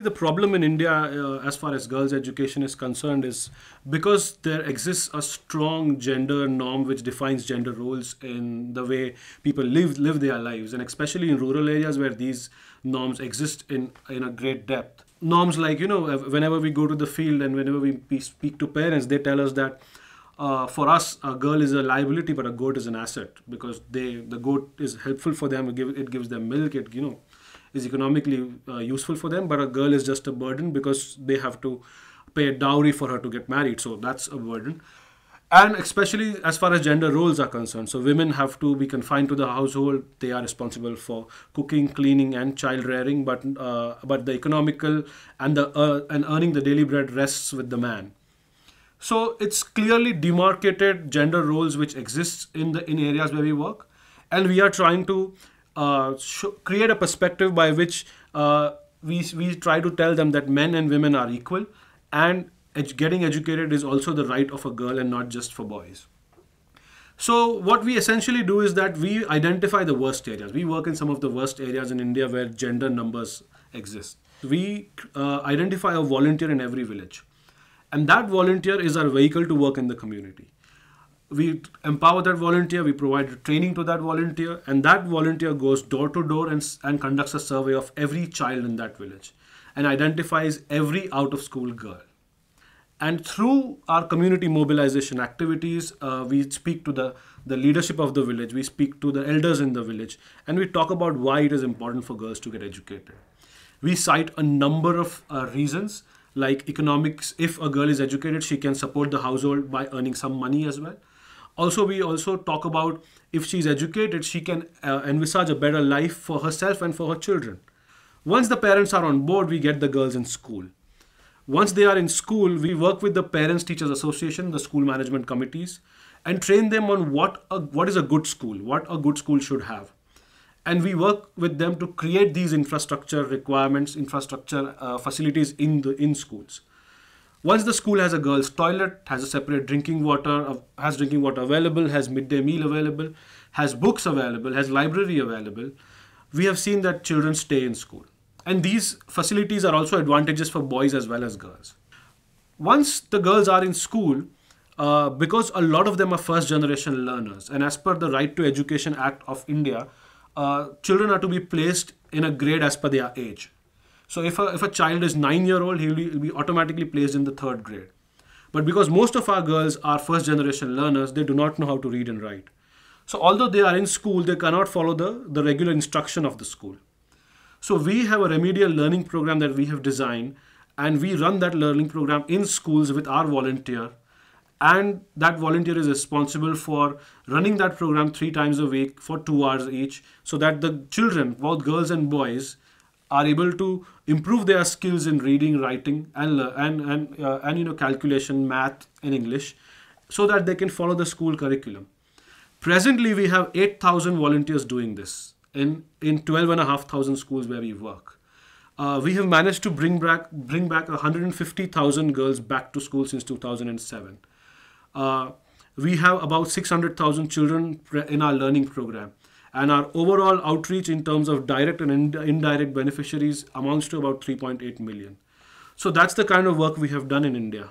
The problem in India, as far as girls' education is concerned, is because there exists a strong gender norm which defines gender roles in the way people live their lives, and especially in rural areas where these norms exist in a great depth. Norms like, whenever we go to the field and whenever we speak to parents, they tell us that for us, a girl is a liability, but a goat is an asset, because the goat is helpful for them. It gives them milk. It is economically useful for them, but a girl is just a burden because they have to pay a dowry for her to get married. So that's a burden. And especially as far as gender roles are concerned, so women have to be confined to the household. They are responsible for cooking, cleaning, and child rearing, but the economical and earning the daily bread rests with the man. So it's clearly demarcated gender roles which exists in areas where we work, and we are trying to create a perspective by which we try to tell them that men and women are equal, and getting educated is also the right of a girl and not just for boys. So what we essentially do is that we identify the worst areas. We work in some of the worst areas in India where gender numbers exist. We identify a volunteer in every village, and that volunteer is our vehicle to work in the community. We empower that volunteer, we provide training to that volunteer, and that volunteer goes door to door and conducts a survey of every child in that village and identifies every out of school girl. And through our community mobilization activities, we speak to the leadership of the village, we speak to the elders in the village, and we talk about why it is important for girls to get educated. We cite a number of reasons, like economics. If a girl is educated, she can support the household by earning some money as well. Also, we also talk about if she's educated, she can envisage a better life for herself and for her children. Once the parents are on board, we get the girls in school. Once they are in school, we work with the Parents Teachers Association, the school management committees, and train them on what is a good school, what a good school should have. And we work with them to create these infrastructure requirements, infrastructure facilities in schools. Once the school has a girls' toilet, has a separate drinking water, has drinking water available, has midday meal available, has books available, has library available, we have seen that children stay in school. And these facilities are also advantageous for boys as well as girls. Once the girls are in school, because a lot of them are first generation learners, and as per the Right to Education Act of India, children are to be placed in a grade as per their age. So if a child is 9-year-old, he will be automatically placed in the 3rd grade. But because most of our girls are first generation learners, they do not know how to read and write. So although they are in school, they cannot follow the regular instruction of the school. So we have a remedial learning program that we have designed, and we run that learning program in schools with our volunteer. And that volunteer is responsible for running that program 3 times a week for 2 hours each, so that the children, both girls and boys, are able to improve their skills in reading, writing, and calculation, math, and English, so that they can follow the school curriculum. Presently, we have 8,000 volunteers doing this in 12,500 schools where we work. We have managed to bring back 150,000 girls back to school since 2007. We have about 600,000 children in our learning program. And our overall outreach in terms of direct and indirect beneficiaries amounts to about 3.8 million. So that's the kind of work we have done in India.